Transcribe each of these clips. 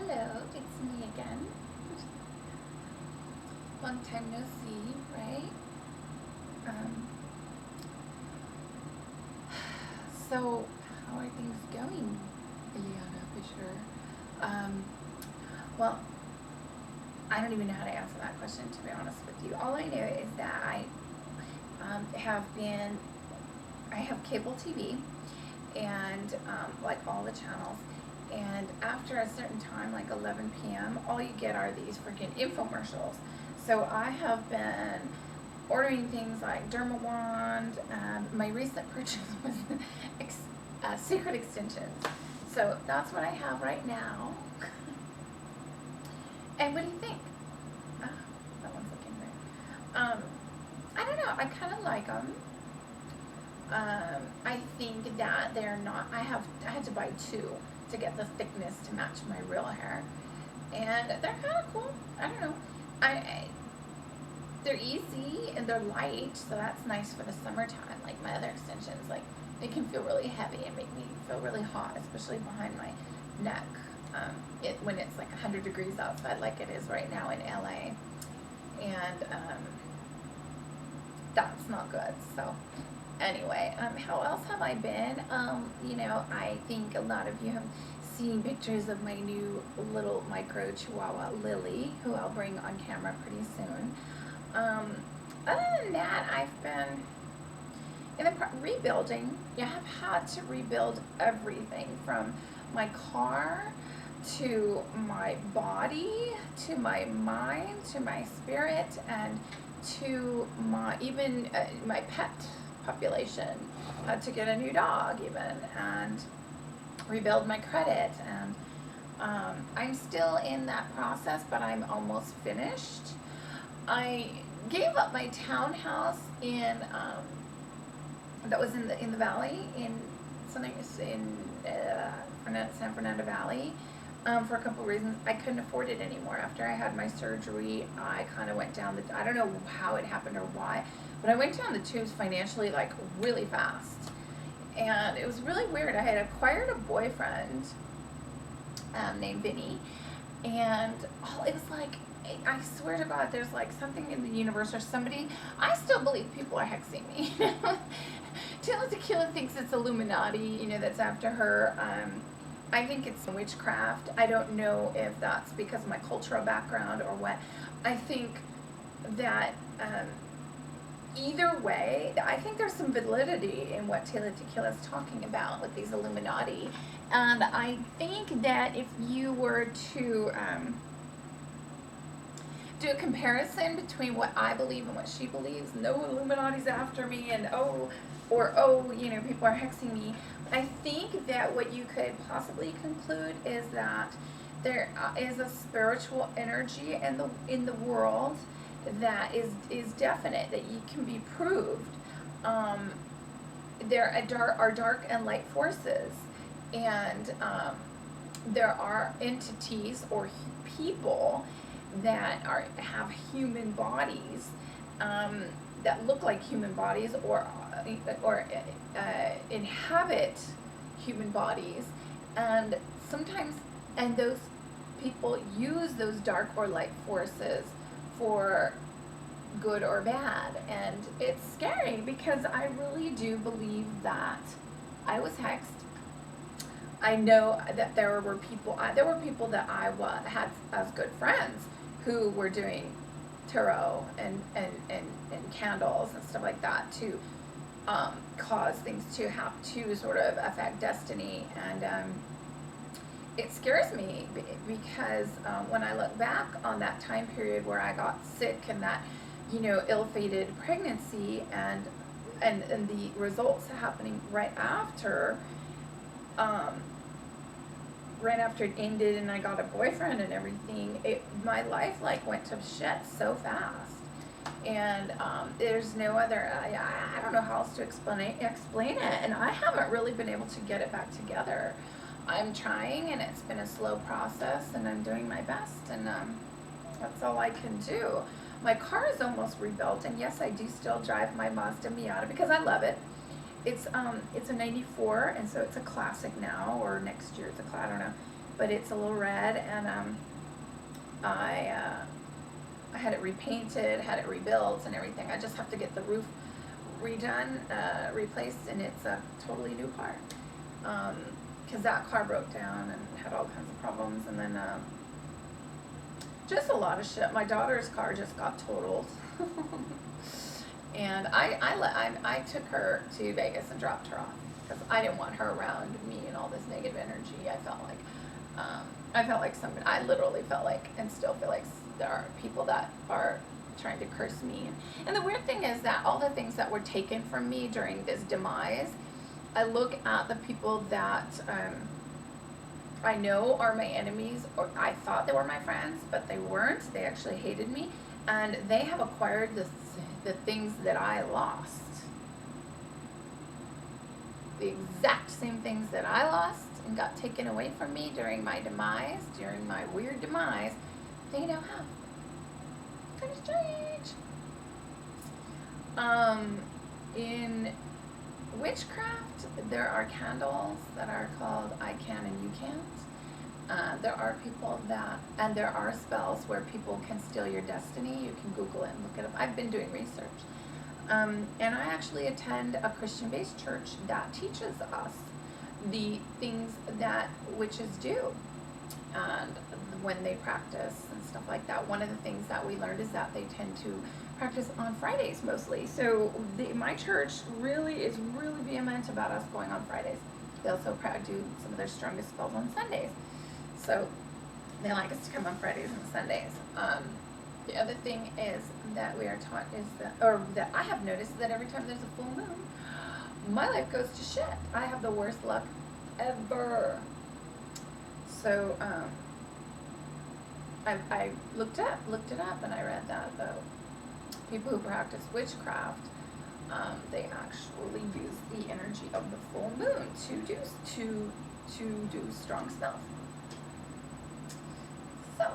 Hello, it's me again. Long time no see, right? So, how are things going, ILIANA, Fischer? Well, I don't even know how to answer that question, to be honest with you. All I know is that I have cable TV and like all the channels. And after a certain time, like 11 p.m., all you get are these freaking infomercials. So I have been ordering things like Derma Wand, and my recent purchase was secret extensions. So that's what I have right now. And what do you think? Oh, that one's looking weird. I don't know. I kind of like them. I think that they're not. I had to buy two to get the thickness to match my real hair, and they're kind of cool. I don't know. They're easy and they're light, so that's nice for the summertime. Like my other extensions, like they can feel really heavy and make me feel really hot, especially behind my neck. When it's like 100 degrees outside, like it is right now in LA, and that's not good. So anyway, how else have I been? You know, I think a lot of you have seen pictures of my new little micro Chihuahua, Lily, who I'll bring on camera pretty soon. Other than that, I've been in the rebuilding. Yeah, I've had to rebuild everything from my car to my body, to my mind, to my spirit, and to my my pet population. To get a new dog even, and rebuild my credit. And I'm still in that process, but I'm almost finished. I gave up my townhouse in that was in the valley in something in San Fernando Valley for a couple of reasons. I couldn't afford it anymore. After I had my surgery, I kind of went down I don't know how it happened or why, but I went down the tubes financially, like really fast. And it was really weird. I had acquired a boyfriend named Vinny, and it was like, I swear to God, there's like something in the universe or somebody. I still believe people are hexing me. TILA thinks it's Illuminati, you know, that's after her. I think it's witchcraft. I don't know if that's because of my cultural background or what. I think that either way, I think there's some validity in what TILA is talking about with these Illuminati. And I think that if you were to do a comparison between what I believe and what she believes, no Illuminati's after me, and oh, you know, people are hexing me. I think that what you could possibly conclude is that there is a spiritual energy in the world that is definite, that you can be proved. There are dark and light forces, and there are entities or people that have human bodies that look like human bodies or inhabit human bodies, and sometimes those people use those dark or light forces for good or bad. And it's scary because I really do believe that I was hexed. I know that there were people that I had as good friends who were doing tarot and candles and stuff like that to cause things to sort of affect destiny. And it scares me because when I look back on that time period where I got sick and that, you know, ill-fated pregnancy and the results happening right after it ended, and I got a boyfriend and everything, my life like went to shit so fast. And there's no other, I don't know how else to explain it, and I haven't really been able to get it back together. I'm trying, and it's been a slow process, and I'm doing my best, and that's all I can do. My car is almost rebuilt, and yes, I do still drive my Mazda Miata because I love it. It's a 94, and so it's a classic now, or next year it's a classic, I don't know. but it's a little red, and I had it repainted, had it rebuilt and everything. I just have to get the roof redone, replaced, and it's a totally new car. Because that car broke down and had all kinds of problems, and then just a lot of shit. My daughter's car just got totaled. And I took her to Vegas and dropped her off because I didn't want her around me and all this negative energy. I felt like somebody, I literally felt like, and still feel like, there are people that are trying to curse me. And the weird thing is that all the things that were taken from me during this demise, I look at the people that I know are my enemies, or I thought they were my friends, but they weren't. They actually hated me, and they have acquired the things that I lost. The exact same things that I lost and got taken away from me during my demise, during my weird demise, they now have. Kind of strange. In witchcraft, there are candles that are called I can and you can't. There are people that, and there are spells where people can steal your destiny. You can Google it and look it up. I've been doing research. And I actually attend a Christian-based church that teaches us the things that witches do and when they practice and stuff like that. One of the things that we learned is that they tend to practice on Fridays mostly. So my church is really vehement about us going on Fridays. They also do some of their strongest spells on Sundays. So they like us to come on Fridays and Sundays. The other thing is that we are taught is that I have noticed that every time there's a full moon, my life goes to shit. I have the worst luck ever. So I looked it up, and I read that the people who practice witchcraft, they actually use the energy of the full moon to do strong spells. So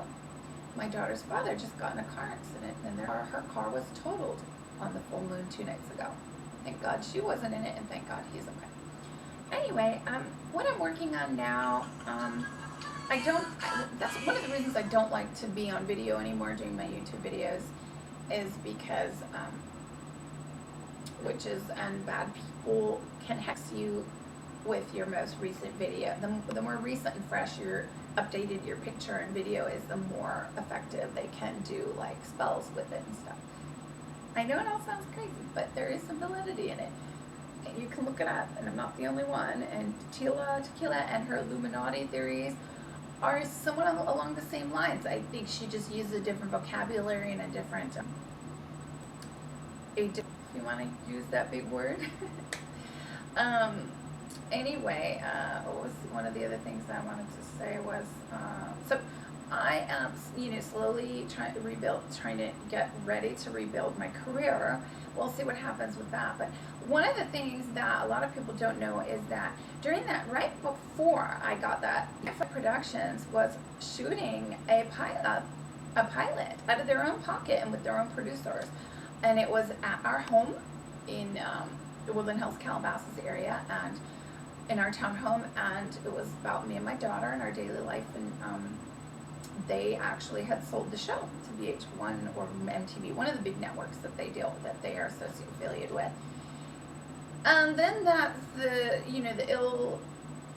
my daughter's father just got in a car accident, and her car was totaled on the full moon 2 nights ago. Thank God she wasn't in it, and thank God he's okay. Anyway, what I'm working on now, that's one of the reasons I don't like to be on video anymore doing my YouTube videos, is because witches and bad people can hex you with your most recent video. The more recent and fresh updated your picture and video is, the more effective they can do like spells with it and stuff. I know it all sounds crazy, but there is some validity in it. And you can look it up, and I'm not the only one. And TEQUILA and her Illuminati theories are somewhat along the same lines. I think she just uses a different vocabulary and a different, if you want to use that big word. Anyway, what was one of the other things I wanted to say was, so I am, slowly trying to get ready to rebuild my career. We'll see what happens with that. But one of the things that a lot of people don't know is that during that, right before I got that, IFA Productions was shooting a pilot out of their own pocket and with their own producers. And it was at our home in the Woodland Hills, Calabasas area, and in our townhome, and it was about me and my daughter and our daily life, and they actually had sold the show to VH1 or MTV, one of the big networks that they are associated affiliated with. And then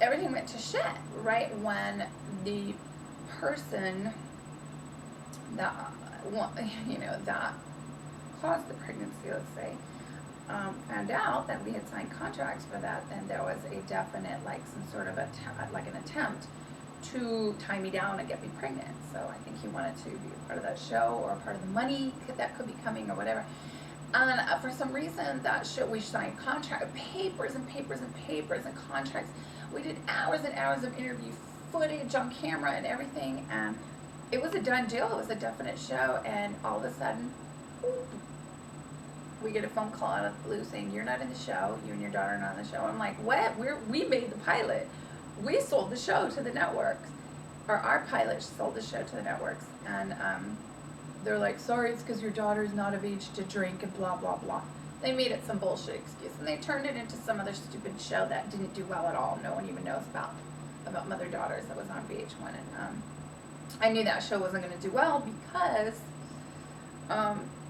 everything went to shit right when the person that that caused the pregnancy, let's say, found out that we had signed contracts for that, and there was a definite, some sort of an attempt to tie me down and get me pregnant. So I think he wanted to be a part of that show, or a part of the money that could be coming, or whatever. And for some reason, that show, we signed papers and contracts. We did hours and hours of interview footage on camera and everything, and it was a done deal. It was a definite show, and all of a sudden, whoop, we get a phone call out of the blue saying, "You're not in the show. You and your daughter are not in the show." I'm like, "What? We made the pilot. We sold the show to the networks, or our pilot sold the show to the networks." And they're like, "Sorry, it's because your daughter's not of age to drink," and blah blah blah. They made it some bullshit excuse, and they turned it into some other stupid show that didn't do well at all. No one even knows about. about mother daughters that was on VH1, and I knew that show wasn't going to do well because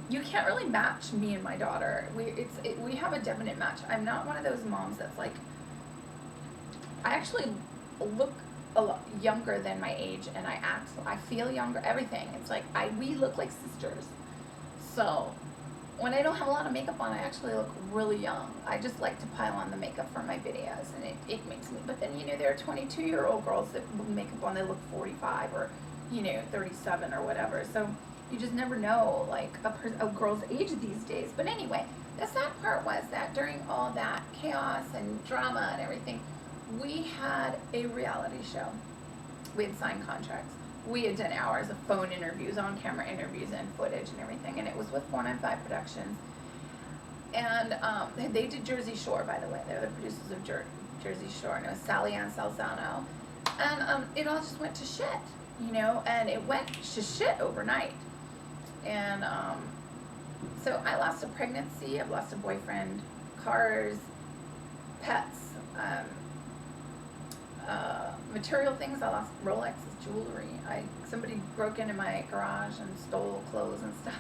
you can't really match me and my daughter. We have a definite match. I'm not one of those moms that's like, I actually look a lot younger than my age, and I feel younger, everything. It's like we look like sisters. So when I don't have a lot of makeup on, I actually look really young. I just like to pile on the makeup for my videos, and it makes me, but then, you know, there are 22-year-old girls that with makeup on, they look 45 or, you know, 37 or whatever. So you just never know, like, a girl's age these days. But anyway, the sad part was that during all that chaos and drama and everything, we had a reality show. We had signed contracts. We had done hours of phone interviews, on-camera interviews, and footage and everything, and it was with 495 Productions. And they did Jersey Shore, by the way. They're the producers of Jersey Shore, and it was Sally Ann Salzano. And it all just went to shit, you know, and it went to shit overnight. And so I lost a pregnancy, I've lost a boyfriend, cars, pets, material things. I lost Rolex's jewelry. Somebody broke into my garage and stole clothes and stuff.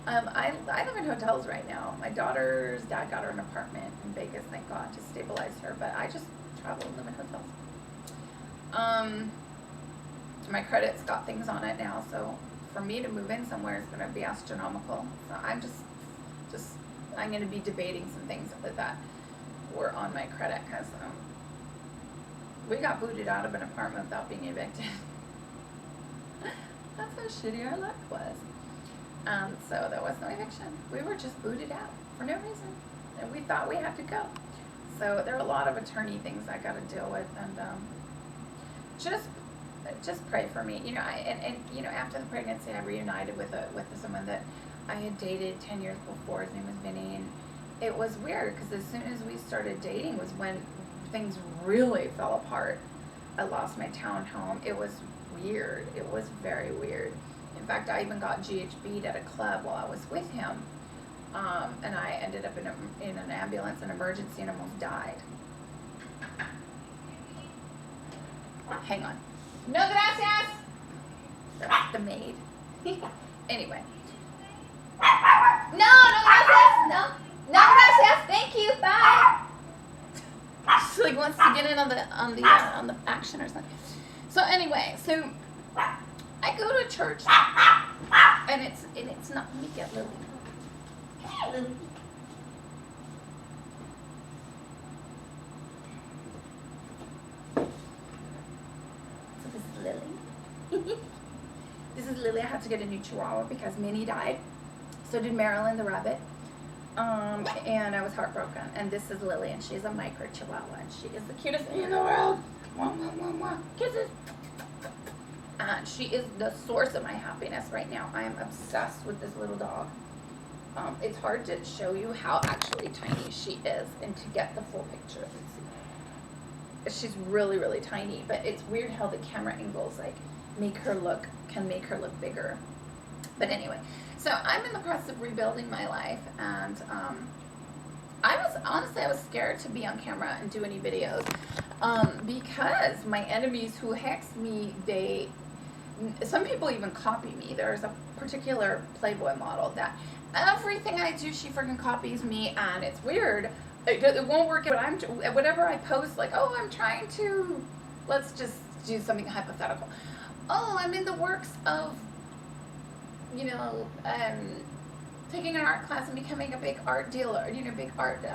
I live in hotels right now. My daughter's dad got her an apartment in Vegas, thank God, to stabilize her, but I just travel and live in hotels. My credit's got things on it now, so for me to move in somewhere is going to be astronomical. So I'm I'm going to be debating some things that were on my credit, because we got booted out of an apartment without being evicted. That's how shitty our luck was. So there was no eviction. We were just booted out for no reason, and we thought we had to go. So there are a lot of attorney things I got to deal with, and just pray for me. You know, and you know, after the pregnancy, I reunited with someone that I had dated 10 years before. His name was Vinny, and it was weird because as soon as we started dating was when things really fell apart. I lost my townhome. It was weird. It was very weird. In fact, I even got GHB'd at a club while I was with him, and I ended up in an ambulance, an emergency, and almost died. Hang on. No gracias. That's the maid. Anyway. No gracias. No gracias. Thank you. Bye. She like wants to get in on the action or something. So anyway, so I go to church, and it's not. Let me get Lily. Hey, Lily. So this is Lily. This is Lily. I had to get a new Chihuahua because Minnie died. So did Marilyn the rabbit. And I was heartbroken. And this is Lily, and she's a micro Chihuahua, and she is the cutest thing in the world. Mwah, mwah, mwah, mwah. Kisses. She is the source of my happiness right now. I am obsessed with this little dog. It's hard to show you how actually tiny she is and to get the full picture. She's really, really tiny, but it's weird how the camera angles can make her look bigger. But anyway, so I'm in the process of rebuilding my life, and I was scared to be on camera and do any videos because my enemies who hex me, some people even copy me. There's a particular Playboy model that everything I do, she freaking copies me, and it's weird. It won't work out. Whatever I post, like, oh, I'm trying to, let's just do something hypothetical. Oh, I'm in the works of, you know, taking an art class and becoming a big art dealer, you know, big art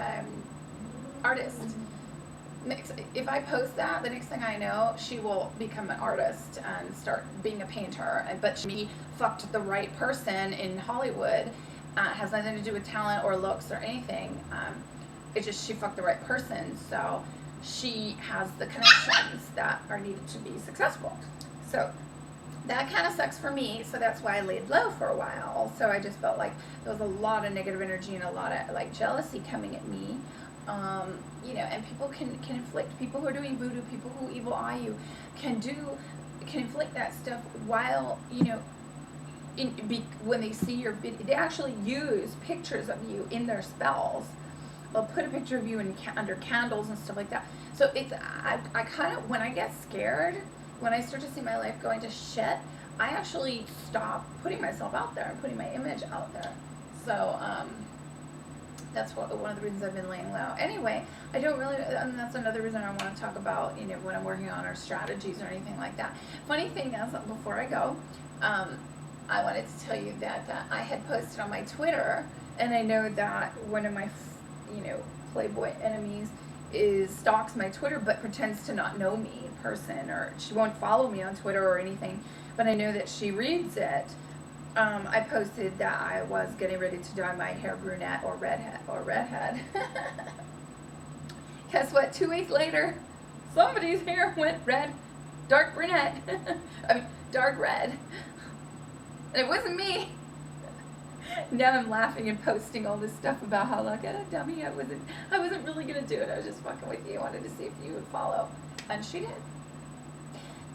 artist. If I post that, the next thing I know, she will become an artist and start being a painter. But she fucked the right person in Hollywood. Has nothing to do with talent or looks or anything. It's just she fucked the right person. So she has the connections that are needed to be successful. So that kind of sucks for me, so that's why I laid low for a while. So I just felt like there was a lot of negative energy and a lot of like jealousy coming at me. You know, and people can inflict, people who are doing voodoo, people who evil eye you, can inflict that stuff while, you know, when they see your video, they actually use pictures of you in their spells. They'll put a picture of you under candles and stuff like that. So it's, I kind of, when I get scared, when I start to see my life going to shit, I actually stop putting myself out there and putting my image out there. So, that's one of the reasons I've been laying low. Anyway, I don't really, and that's another reason I want to talk about, you know, when I'm working on our strategies or anything like that. Funny thing is, before I go, I wanted to tell you that I had posted on my Twitter, and I know that one of my, you know, Playboy enemies stalks my Twitter, but pretends to not know me in person, or she won't follow me on Twitter or anything, but I know that she reads it. I posted that I was getting ready to dye my hair brunette or redhead. Guess what? 2 weeks later, somebody's hair went red, dark brunette. I mean, dark red. And it wasn't me. Now I'm laughing and posting all this stuff about how, like, dummy, I wasn't really gonna do it. I was just fucking with you. I wanted to see if you would follow, and she did.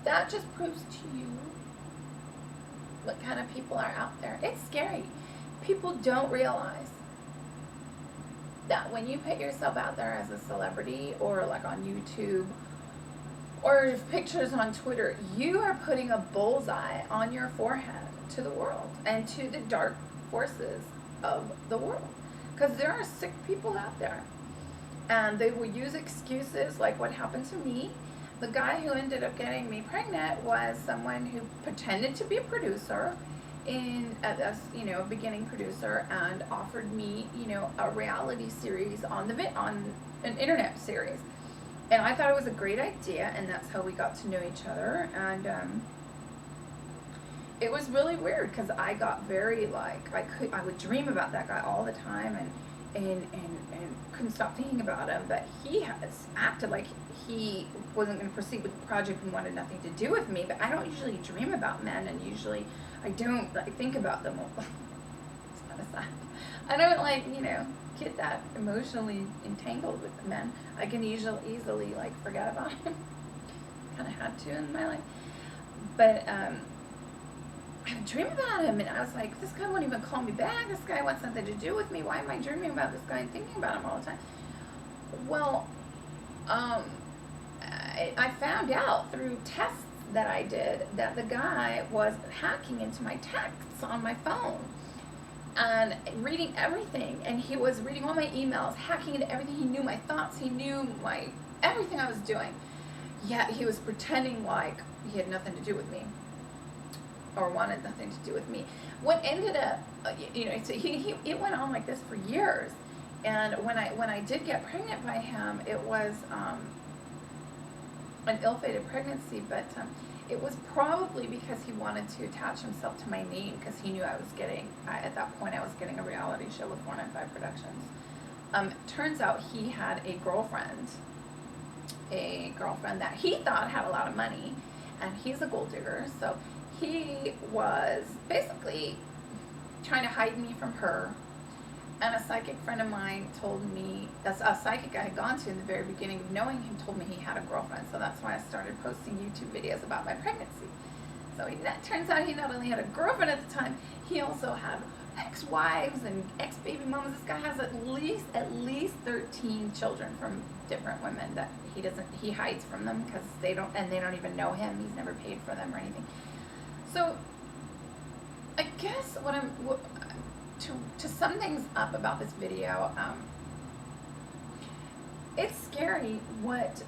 That just proves to you what kind of people are out there. It's scary. People don't realize that when you put yourself out there as a celebrity, or like on YouTube, or pictures on Twitter, you are putting a bullseye on your forehead to the world and to the dark forces of the world. Because there are sick people out there, and they will use excuses like what happened to me. The guy who ended up getting me pregnant was someone who pretended to be a producer, you know, a beginning producer, and offered me, you know, a reality series on an internet series. And I thought it was a great idea, and that's how we got to know each other. And it was really weird, because I got very, like, I would dream about that guy all the time, and couldn't stop thinking about him. But he has acted like he wasn't going to proceed with the project and wanted nothing to do with me. But I don't usually dream about men, and usually I don't, like, think about them. It's kind of sad. I don't, like, you know, get that emotionally entangled with the men. I can easily like forget about him. Kind of had to in my life. But I would dream about him, and I was like, this guy won't even call me back. This guy wants something to do with me. Why am I dreaming about this guy and thinking about him all the time? Well, I found out through tests that I did that the guy was hacking into my texts on my phone and reading everything. And he was reading all my emails, hacking into everything. He knew my thoughts. He knew everything I was doing. Yet he was pretending like he had nothing to do with me, or wanted nothing to do with me. What ended up, you know, so it went on like this for years. And when I did get pregnant by him, it was an ill-fated pregnancy, but it was probably because he wanted to attach himself to my name, because he knew at that point I was getting a reality show with 495 Productions. Turns out he had a girlfriend that he thought had a lot of money, and he's a gold digger, so he was basically trying to hide me from her. And a psychic friend of mine told me, that's a psychic I had gone to in the very beginning of knowing him, told me he had a girlfriend. So that's why I started posting YouTube videos about my pregnancy. So turns out he not only had a girlfriend at the time, he also had ex-wives and ex-baby mamas. This guy has at least 13 children from different women that he hides from them, because they don't even know him. He's never paid for them or anything. So I guess to sum things up about this video, it's scary what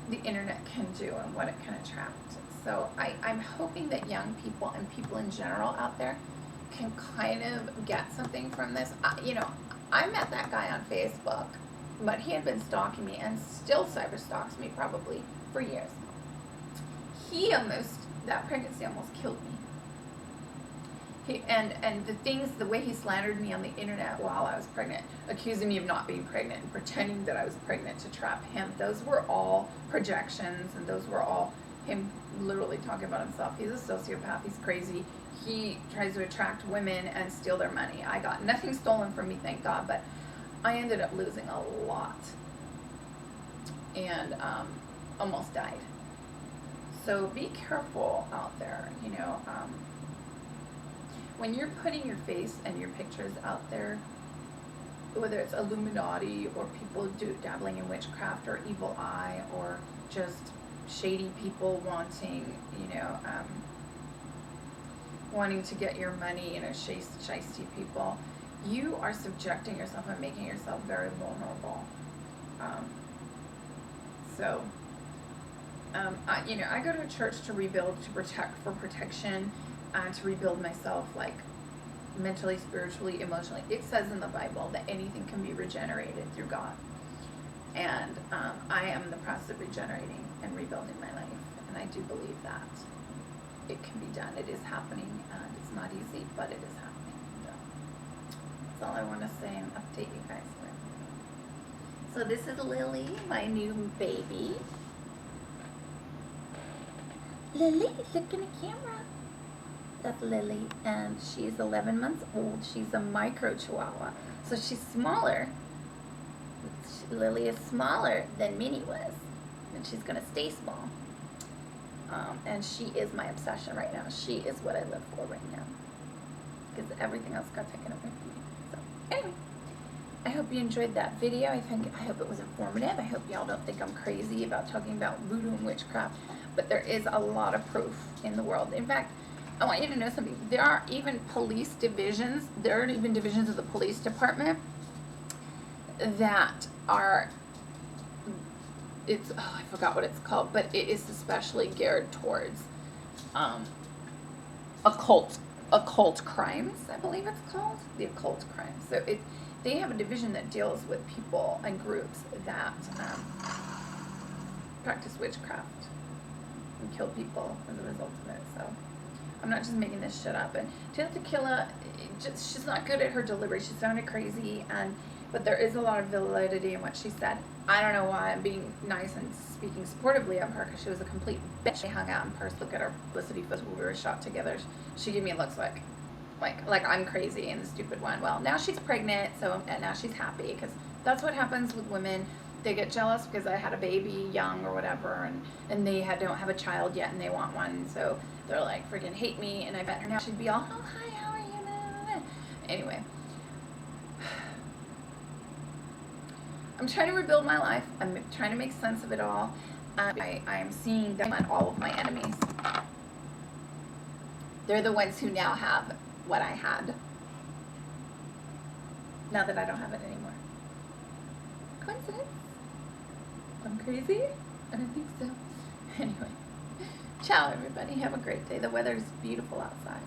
the internet can do and what it can attract. So I'm hoping that young people and people in general out there can kind of get something from this. You know, I met that guy on Facebook, but he had been stalking me, and still cyber stalks me probably for years. That pregnancy almost killed me. And the way he slandered me on the internet while I was pregnant, accusing me of not being pregnant and pretending that I was pregnant to trap him, those were all projections, and those were all him literally talking about himself. He's a sociopath. He's crazy. He tries to attract women and steal their money. I got nothing stolen from me, thank God, but I ended up losing a lot, and almost died. So be careful out there, you know. When you're putting your face and your pictures out there, whether it's Illuminati or people dabbling in witchcraft or evil eye or just shady people wanting, you know, wanting to get your money, you know, shisty people, you are subjecting yourself and making yourself very vulnerable. You know, I go to a church to rebuild, to protect, for protection, to rebuild myself, like mentally, spiritually, emotionally. It says in the Bible that anything can be regenerated through God. And I am in the process of regenerating and rebuilding my life. And I do believe that it can be done. It is happening, and it's not easy, but it is happening. So that's all I want to say and update you guys with. So this is Lily, my new baby. Lily, look in the camera. That's Lily, and she's 11 months old. She's a micro Chihuahua, so she's smaller. Lily is smaller than Minnie was, and she's gonna stay small. And she is my obsession right now. She is what I live for right now, because everything else got taken away from me. So anyway, I hope you enjoyed that video. I hope it was informative. I hope y'all don't think I'm crazy about talking about voodoo and witchcraft, but there is a lot of proof in the world. In fact, I want you to know something. There are even police divisions. There are even divisions of the police department that are, I forgot what it's called, but it is especially geared towards occult crimes, I believe it's called, the occult crimes. So they have a division that deals with people and groups that practice witchcraft and kill people as a result of it. So I'm not just making this shit up. And TEQUILA, she's not good at her delivery. She sounded crazy, but there is a lot of validity in what she said. I don't know why I'm being nice and speaking supportively of her, because she was a complete bitch. We hung out in person. Look at our publicity photos when we were shot together. She gave me looks like I'm crazy and the stupid one. Well, now she's pregnant, and now she's happy, because that's what happens with women. They get jealous because I had a baby young or whatever, and they don't have a child yet, and they want one, so they're like freaking hate me. And I bet her now she'd be all, oh hi, how are you? Anyway, I'm trying to rebuild my life. I'm trying to make sense of it all. I am seeing them on all of my enemies. They're the ones who now have what I had, now that I don't have it anymore. Coincidence? I'm crazy? I don't think so. Anyway, ciao everybody. Have a great day. The weather's beautiful outside.